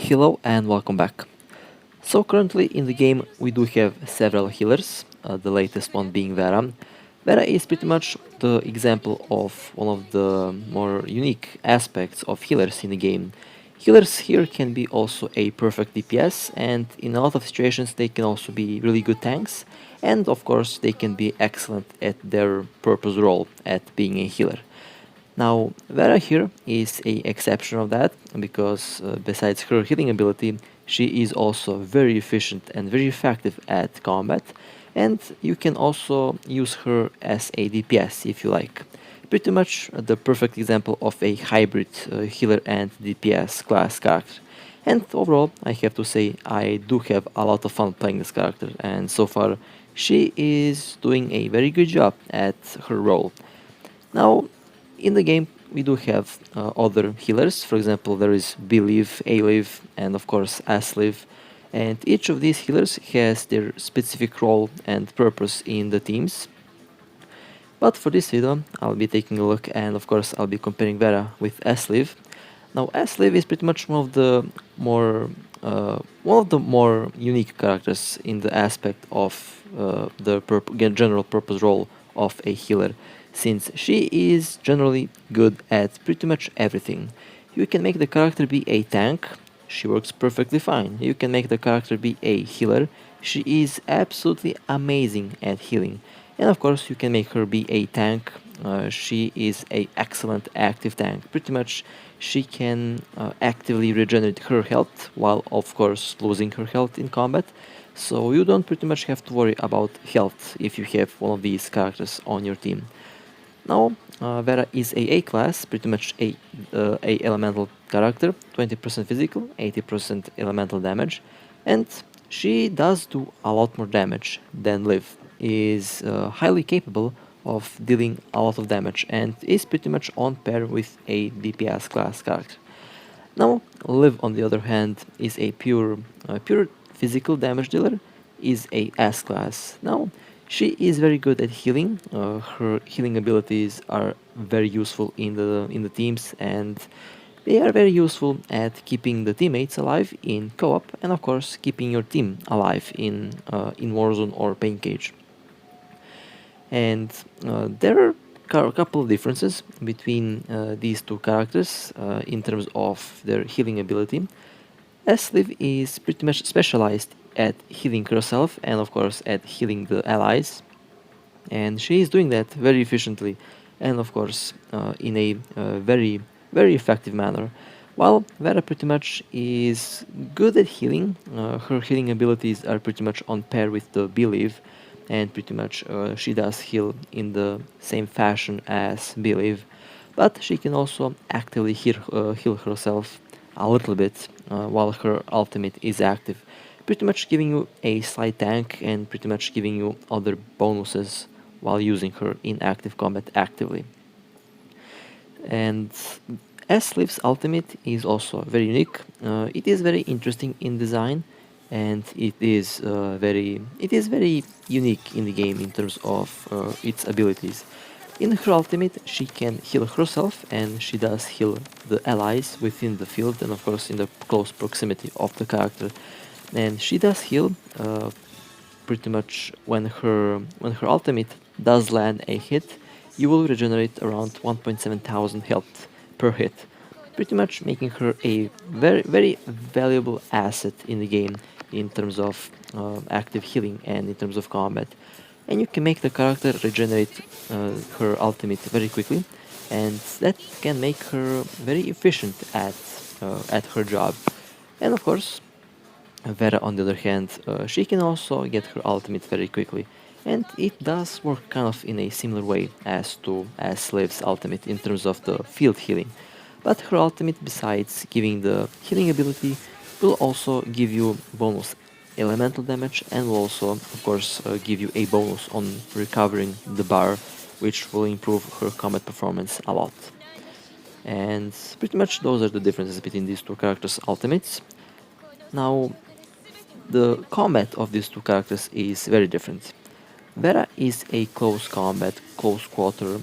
Hello and welcome back. So currently in the game we do have several healers, the latest one being Vera. Vera is pretty much the example of one of the more unique aspects of healers in the game. Healers here can be also a perfect DPS, and in a lot of situations they can also be really good tanks, and of course they can be excellent at their purpose role at being a healer. Now, Vera here is a exception of that, because besides her healing ability, she is also very efficient and very effective at combat, and you can also use her as a DPS if you like. Pretty much the perfect example of a hybrid healer and DPS class character. And overall, I have to say, I do have a lot of fun playing this character, and so far she is doing a very good job at her role. Now, in the game, we do have other healers. For example, there is B-Live, A-Live, and of course S-Live. And each of these healers has their specific role and purpose in the teams. But for this video, I'll be taking a look, and of course I'll be comparing Vera with S-Live. Now, S-Live is pretty much one of the more unique characters in the aspect of the general purpose role of a healer, since she is generally good at pretty much everything. You can make the character be a tank, she works perfectly fine. You can make the character be a healer, she is absolutely amazing at healing. And of course you can make her be a tank, she is a excellent active tank. Pretty much she can actively regenerate her health while of course losing her health in combat. So you don't pretty much have to worry about health if you have one of these characters on your team. Now, Vera is a A-class, pretty much a elemental character, 20% physical, 80% elemental damage, and she does do a lot more damage than Liv, is highly capable of dealing a lot of damage, and is pretty much on par with a DPS class character. Now, Liv on the other hand is a pure physical damage dealer, is a S class. Now, she is very good at healing. Her healing abilities are very useful in the teams, and they are very useful at keeping the teammates alive in co-op, and of course keeping your team alive in Warzone or Pain Cage. And there are a couple of differences between these two characters in terms of their healing ability. S-Liv is pretty much specialized at healing herself and of course at healing the allies, and she is doing that very efficiently and of course in a very effective manner, while Vera pretty much is good at healing. Her healing abilities are pretty much on par with the Believe, and pretty much she does heal in the same fashion as Believe, but she can also actively heal herself a little bit while her ultimate is active, pretty much giving you a slight tank and pretty much giving you other bonuses while using her in active combat actively. And S-Liv's ultimate is also very unique. It is very interesting in design, and it is very unique in the game in terms of its abilities. In her ultimate, she can heal herself, and she does heal the allies within the field and of course in the close proximity of the character. And she does heal pretty much when her ultimate does land a hit, you will regenerate around 1.7 thousand health per hit, pretty much making her a very valuable asset in the game in terms of active healing and in terms of combat. And you can make the character regenerate her ultimate very quickly, and that can make her very efficient at her job. And of course, Vera on the other hand, she can also get her ultimate very quickly, and it does work kind of in a similar way as Slave's ultimate in terms of the field healing. But her ultimate, besides giving the healing ability, will also give you bonus elemental damage, and will also of course give you a bonus on recovering the bar, which will improve her combat performance a lot. And pretty much those are the differences between these two characters' ultimates. Now, the combat of these two characters is very different. Vera is a close combat, close quarter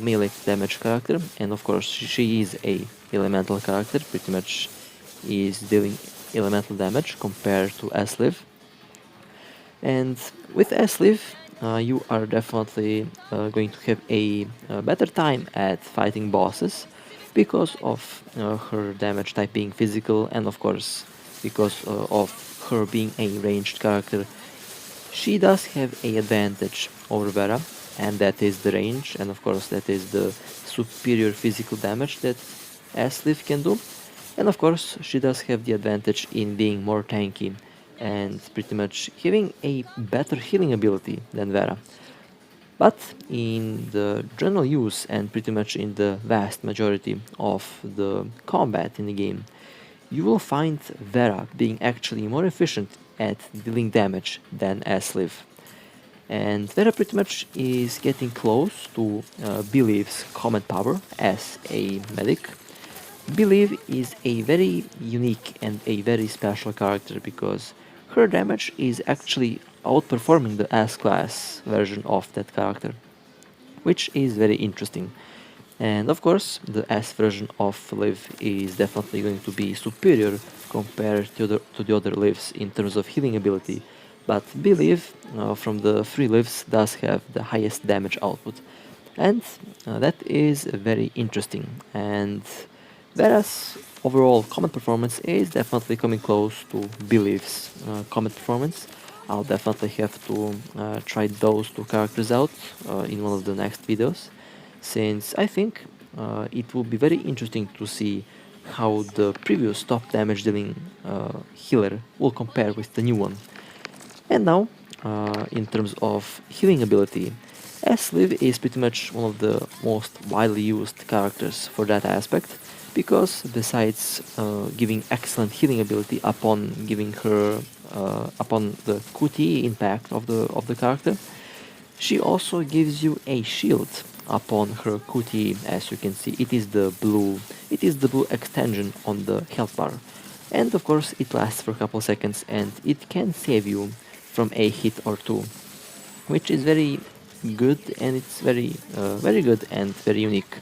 melee damage character, and of course she is a elemental character. Pretty much is dealing elemental damage compared to S-Live. And with S-Live, you are definitely going to have a better time at fighting bosses because of her damage type being physical, and of course because of her being a ranged character. She does have a advantage over Vera, and that is the range, and of course that is the superior physical damage that S-Live can do. And of course she does have the advantage in being more tanky and pretty much having a better healing ability than Vera. But in the general use and pretty much in the vast majority of the combat in the game, you will find Vera being actually more efficient at dealing damage than S-Live. And Vera pretty much is getting close to Belief's command power as a medic. Believe is a very unique and a very special character because her damage is actually outperforming the S-class version of that character, which is very interesting. And of course, the S version of Liv is definitely going to be superior compared to the other Livs in terms of healing ability, but Believe from the 3 Livs does have the highest damage output, and that is very interesting. And Vera's overall combat performance is definitely coming close to Believe's combat performance. I'll definitely have to try those 2 characters out in one of the next videos, since I think it will be very interesting to see how the previous top damage dealing healer will compare with the new one. And now, in terms of healing ability, S-Liv is pretty much one of the most widely used characters for that aspect, because besides giving excellent healing ability upon giving her upon the QTE impact of the character, she also gives you a shield upon her QTE. As you can see, it is the blue extension on the health bar, and of course it lasts for a couple seconds and it can save you from a hit or 2, which is very good, and it's very good and very unique,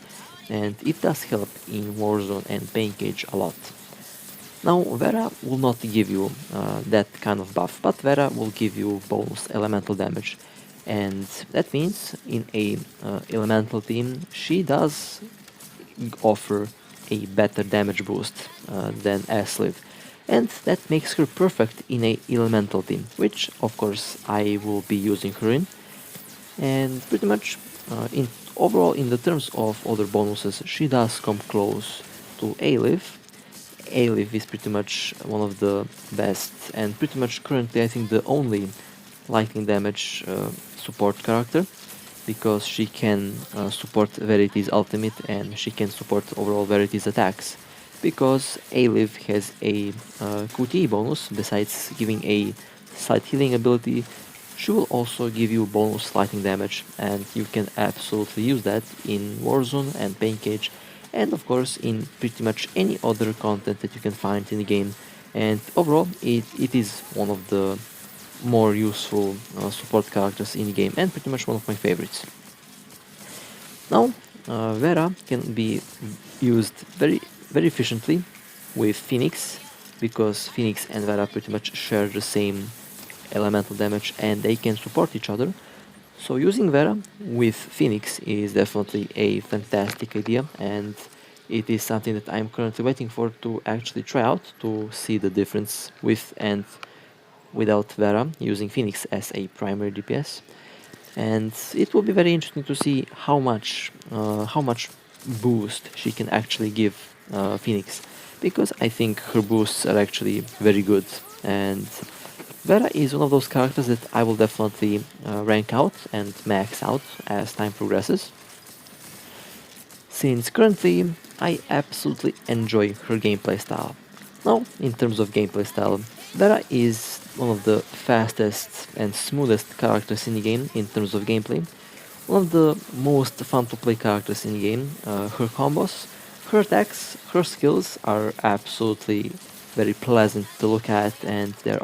and it does help in Warzone and Pain Cage a lot. Now Vera will not give you that kind of buff, but Vera will give you bonus elemental damage, and that means in a elemental team she does offer a better damage boost than S-Liv, and that makes her perfect in a elemental team, which of course I will be using her in. And pretty much in overall, in the terms of other bonuses, she does come close to A-Liv. A-Liv is pretty much one of the best, and pretty much currently I think the only lightning damage support character, because she can support Verity's ultimate and she can support overall Verity's attacks, because A-Liv has a QTE bonus. Besides giving a slight healing ability, she will also give you bonus lightning damage, and you can absolutely use that in Warzone and Pain Cage, and of course in pretty much any other content that you can find in the game. And overall it is one of the more useful support characters in the game, and pretty much one of my favorites. Now Vera can be used very efficiently with Phoenix, because Phoenix and Vera pretty much share the same elemental damage and they can support each other. So using Vera with Phoenix is definitely a fantastic idea, and it is something that I'm currently waiting for to actually try out to see the difference with and without Vera, using Phoenix as a primary DPS. And it will be very interesting to see how much boost she can actually give Phoenix, because I think her boosts are actually very good, and Vera is one of those characters that I will definitely rank out and max out as time progresses, since currently I absolutely enjoy her gameplay style. Now, in terms of gameplay style, Vera is one of the fastest and smoothest characters in the game in terms of gameplay, one of the most fun to play characters in the game. Her combos, her attacks, her skills are absolutely very pleasant to look at, and they're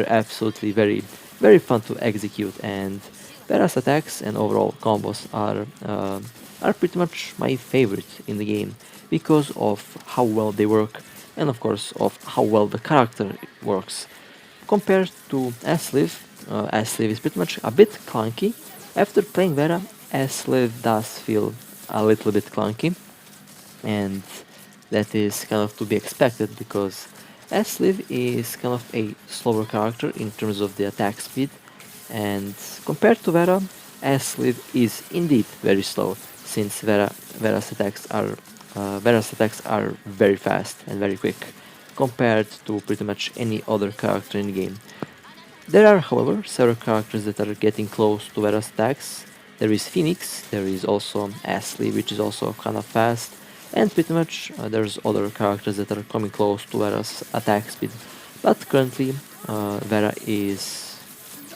absolutely very fun to execute. And Vera's attacks and overall combos are pretty much my favorite in the game because of how well they work and of course of how well the character works. Compared to S-Live is pretty much a bit clunky. After playing Vera, S-Live does feel a little bit clunky, and that is kind of to be expected because S-Live is kind of a slower character in terms of the attack speed, and compared to Vera, S-Live is indeed very slow since Vera's attacks are very fast and very quick compared to pretty much any other character in the game. There are, however, several characters that are getting close to Vera's attacks. There is Phoenix, there is also Ashley, which is also kind of fast, and pretty much there's other characters that are coming close to Vera's attack speed. But currently, Vera is,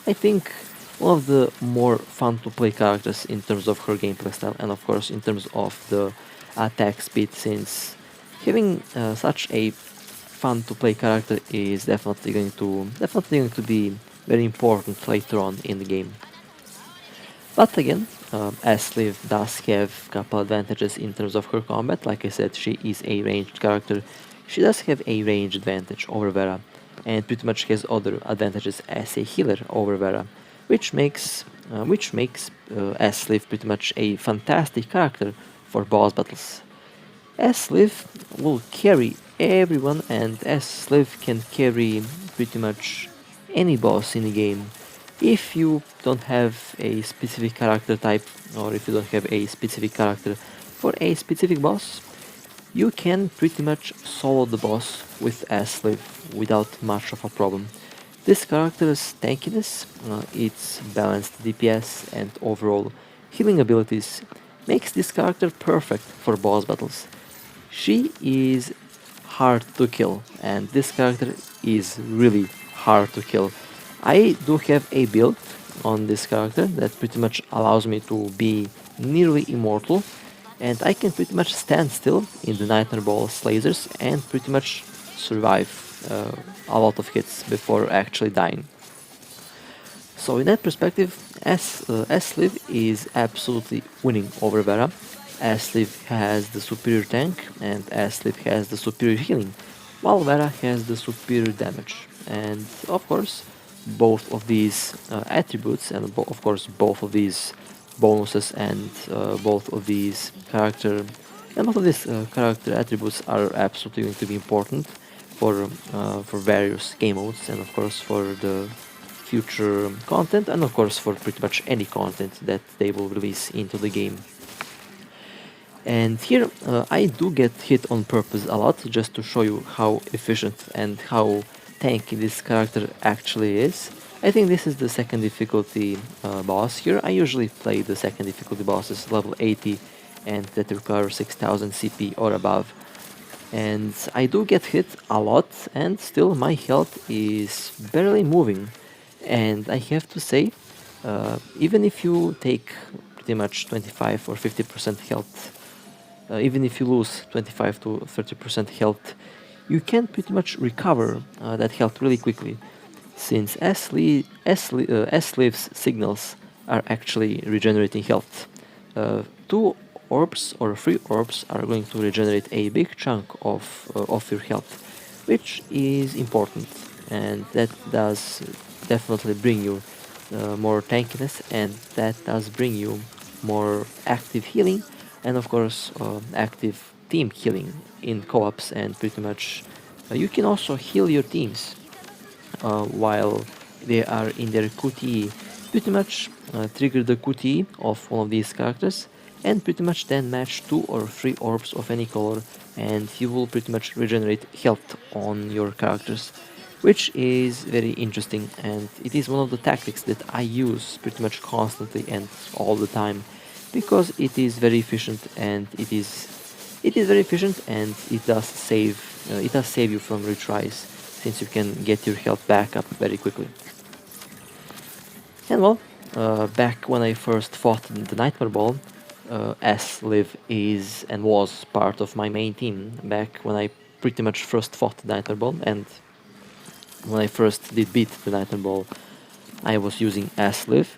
I think, one of the more fun to play characters in terms of her gameplay style, and of course in terms of the attack speed, since having such a fun to play character is definitely going to be very important later on in the game. But again, Asliv does have a couple advantages in terms of her combat. Like I said, she is a ranged character. She does have a range advantage over Vera, and pretty much has other advantages as a healer over Vera, which makes Asliv pretty much a fantastic character for boss battles. Asliv will carry everyone, and Asliv can carry pretty much any boss in the game. If you don't have a specific character type, or if you don't have a specific character for a specific boss, you can pretty much solo the boss with Asliv without much of a problem. This character's tankiness, its balanced DPS and overall healing abilities makes this character perfect for boss battles. She is hard to kill, and this character is really hard to kill. I do have a build on this character that pretty much allows me to be nearly immortal, and I can pretty much stand still in the Nightmare Ball's lasers and pretty much survive a lot of hits before actually dying. So in that perspective, Asliv is absolutely winning over Vera. Asliv has the superior tank and Asliv has the superior healing, while Vera has the superior damage. And of course, both of these attributes and of course both of these bonuses and both of these character character attributes are absolutely going to be important for various game modes, and of course for the future content, and of course for pretty much any content that they will release into the game. And here I do get hit on purpose a lot just to show you how efficient and how tanky this character actually is. I think this is the second difficulty boss here. I usually play the second difficulty bosses level 80 and that require 6000 CP or above. And I do get hit a lot, and still my health is barely moving. And I have to say, even if you take pretty much 25 or 50% health, even if you lose 25 to 30% health, you can pretty much recover that health really quickly, since S-Liv's signals are actually regenerating health. 2 orbs or 3 orbs are going to regenerate a big chunk of your health, which is important, and that does definitely bring you more tankiness, and that does bring you more active healing, and of course active team healing in co-ops, and pretty much you can also heal your teams while they are in their QTE. Pretty much trigger the QTE of one of these characters and pretty much then match 2 or 3 orbs of any color, and you will pretty much regenerate health on your characters, which is very interesting, and it is one of the tactics that I use pretty much constantly and all the time, because it is very efficient, and it does save you from retries, since you can get your health back up very quickly. And well, back when I first fought the Nightmare Ball, S-Liv is and was part of my main team back when I pretty much first fought the Nightmare Ball, and when I first did beat the Nightmare Ball, I was using S-Liv.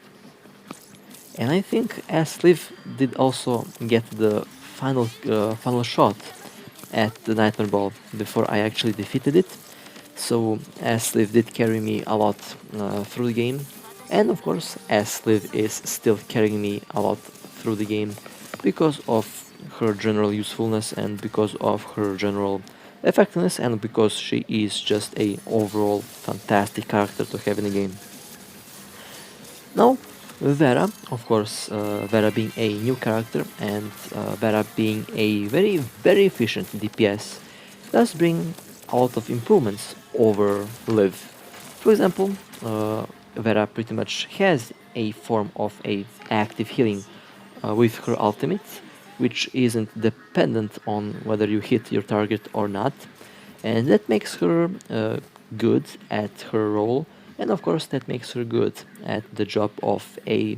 And I think S-Liv did also get the final shot at the Nightmare Ball before I actually defeated it. So Asliv did carry me a lot through the game, and of course Asliv is still carrying me a lot through the game because of her general usefulness and because of her general effectiveness and because she is just a overall fantastic character to have in the game. Now, Vera, of course, Vera being a new character and Vera being a very efficient DPS, does bring a lot of improvements over Liv. For example, Vera pretty much has a form of a active healing with her ultimate, which isn't dependent on whether you hit your target or not, and that makes her good at her role, and of course that makes her good at the job of a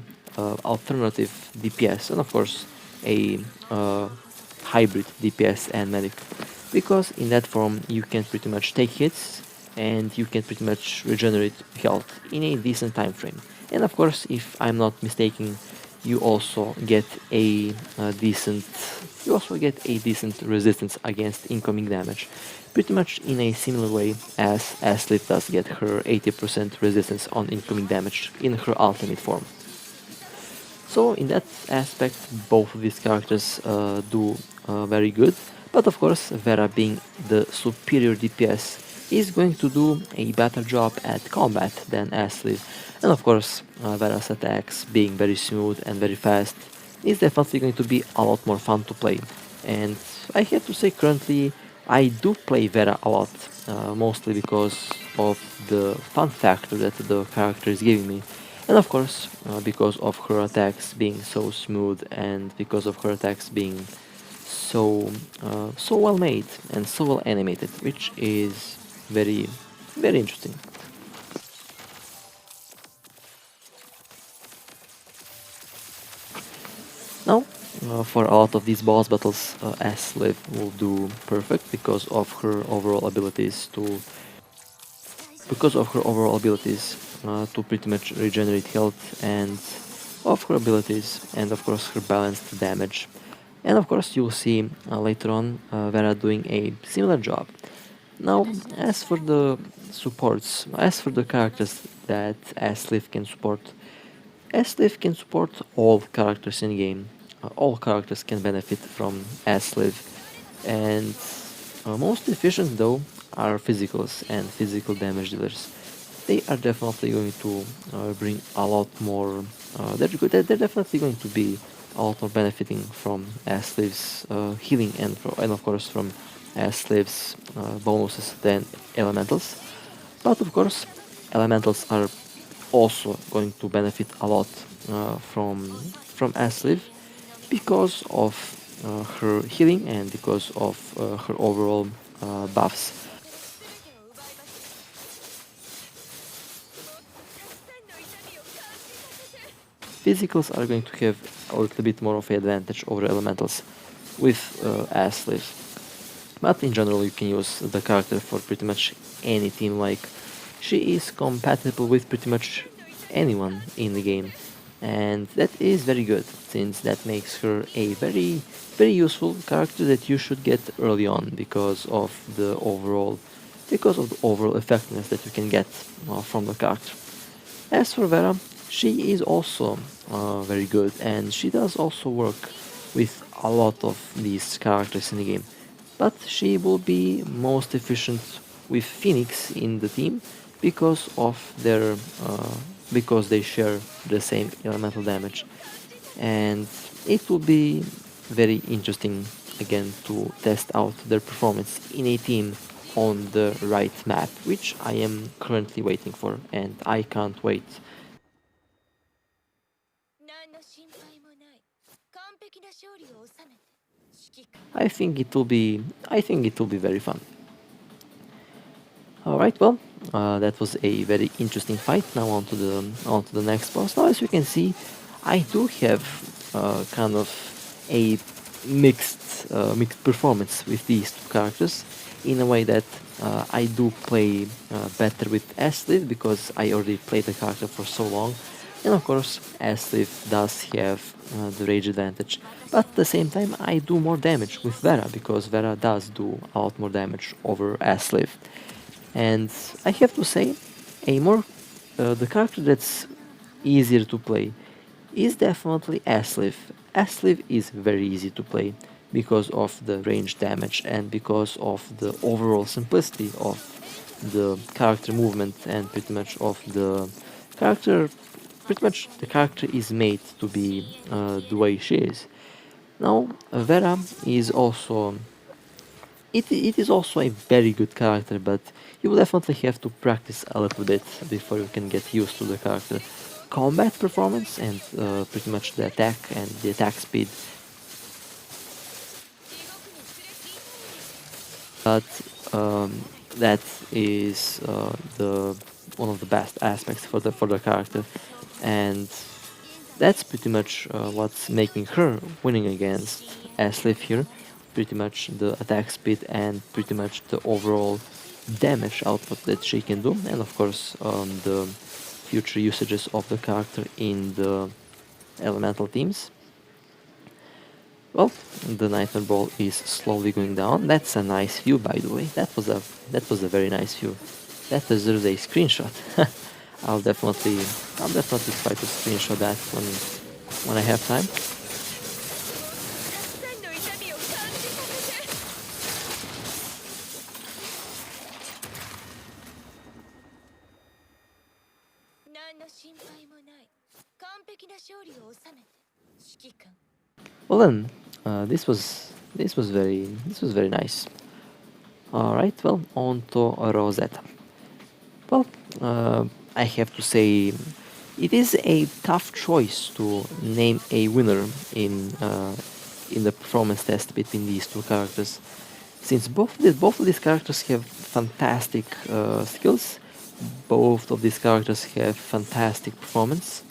alternative DPS, and of course a hybrid DPS and medic, because in that form you can pretty much take hits and you can pretty much regenerate health in a decent time frame. And of course, if I'm not mistaken, you also get a decent resistance against incoming damage, pretty much in a similar way as Aslit does get her 80% resistance on incoming damage in her ultimate form. So in that aspect, both of these characters do very good, but of course Vera being the superior DPS is going to do a better job at combat than Ashley, and of course Vera's attacks being very smooth and very fast is definitely going to be a lot more fun to play. And I have to say currently I do play Vera a lot, mostly because of the fun factor that the character is giving me. And of course, because of her attacks being so smooth and because of her attacks being so well made and so well animated, which is very interesting. Now, for a lot of these boss battles, Asliv will do perfect because of her overall abilities to pretty much regenerate health and of her abilities and of course her balanced damage. And of course you'll see later on Vera doing a similar job. Now, as for the characters that Asliv can support all characters in game. All characters can benefit from Asliv, and most efficient though are physicals and physical damage dealers. They are definitely going to bring a lot more. They're definitely going to be a lot more benefiting from Asliv's healing and of course from Asliv's bonuses than elementals. But of course, elementals are also going to benefit a lot from Asliv because of her healing and because of her overall buffs. Physicals are going to have a little bit more of an advantage over elementals with Asliv. But in general you can use the character for pretty much any team, like she is compatible with pretty much anyone in the game. And that is very good, since that makes her a very useful character that you should get early on because of the overall effectiveness that you can get from the character. As for Vera, she is also very good, and she does also work with a lot of these characters in the game. But she will be most efficient with Phoenix in the team because of their because they share the same elemental damage, and it will be very interesting again to test out their performance in a team on the right map, which I am currently waiting for, and I can't wait. I think it will be very fun. Alright, well, that was a very interesting fight. Now on to the next boss. Now, as you can see, I do have kind of a mixed performance with these two characters, in a way that I do play better with Asliv because I already played the character for so long, And of course, Asleaf does have the rage advantage, but at the same time I do more damage with Vera, because Vera does do a lot more damage over Asleaf. And I have to say, the character that's easier to play is definitely Asleaf. Asleaf is very easy to play because of the range damage and because of the overall simplicity of the character movement, and pretty much of the character. Pretty much the character is made to be the way she is. Now, Vera is also it is also a very good character, but you will definitely have to practice a little bit before you can get used to the character. Combat performance and pretty much the attack and the attack speed, but that is the one of the best aspects for the character, and that's pretty much what's making her winning against Asleaf here. Pretty much the attack speed and pretty much the overall damage output that she can do, and of course the future usages of the character in the elemental teams. Well, the nightmare ball is slowly going down. That's a nice view, by the way. That was a very nice view. That deserves a screenshot. I'll definitely try to screenshot that when I have time. Well then, this was very nice. All right, well, on to Rosetta. Well, I have to say, it is a tough choice to name a winner in the performance test between these two characters, since both of these characters have fantastic skills, both of these characters have fantastic performance,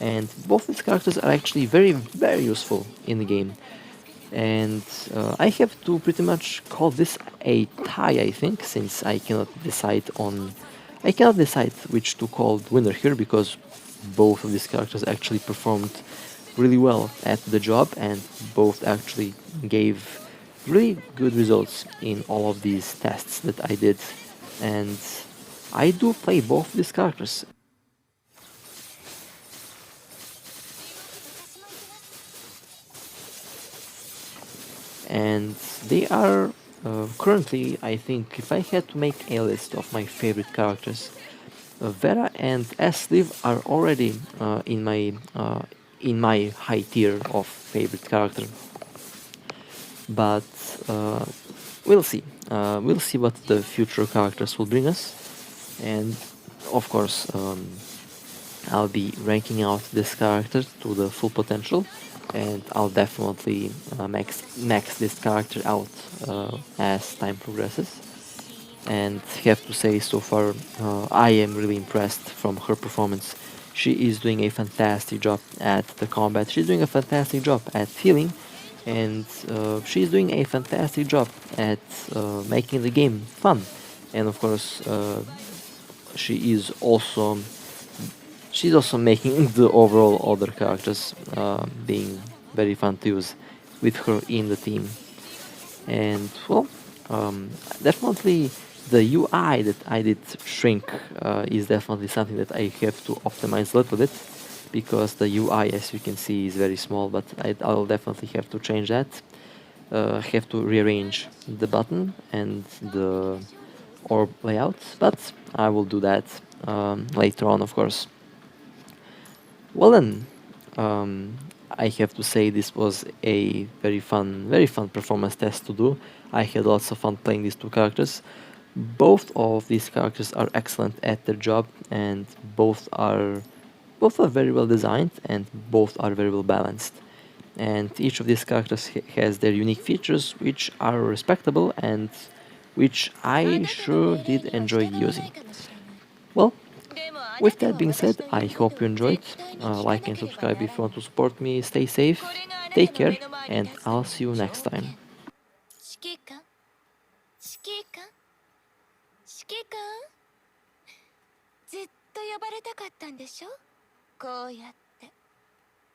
and both of these characters are actually very, very useful in the game. And I have to pretty much call this a tie, I think, since I cannot decide which to call the winner here, because both of these characters actually performed really well at the job, and both actually gave really good results in all of these tests that I did. And I do play both these characters. And they are currently, I think, if I had to make a list of my favorite characters, Vera and Asliv are already in my high tier of favorite character. But we'll see. We'll see what the future characters will bring us, and of course, I'll be ranking out this character to the full potential, and I'll definitely max this character out as time progresses. And have to say, so far, I am really impressed from her performance. She is doing a fantastic job at the combat. She's doing a fantastic job at healing, and she's doing a fantastic job at making the game fun. And of course, she is also she's also making the overall other characters being very fun to use with her in the team. And well, definitely the UI that I did shrink is definitely something that I have to optimize a little bit, because the UI, as you can see, is very small, but I'll definitely have to change that. I have to rearrange the button and the orb layout, but I will do that later on, of course. Well then, I have to say this was a very fun performance test to do. I had lots of fun playing these two characters. Both of these characters are excellent at their job, and both are very well designed, and both are very well balanced. And each of these characters has their unique features, which are respectable and which I sure did enjoy using. Well, with that being said, I hope you enjoyed. Like and subscribe if you want to support me. Stay safe, take care, and I'll see you next time. ずっと呼ばれたかったんでしょ？こうやっ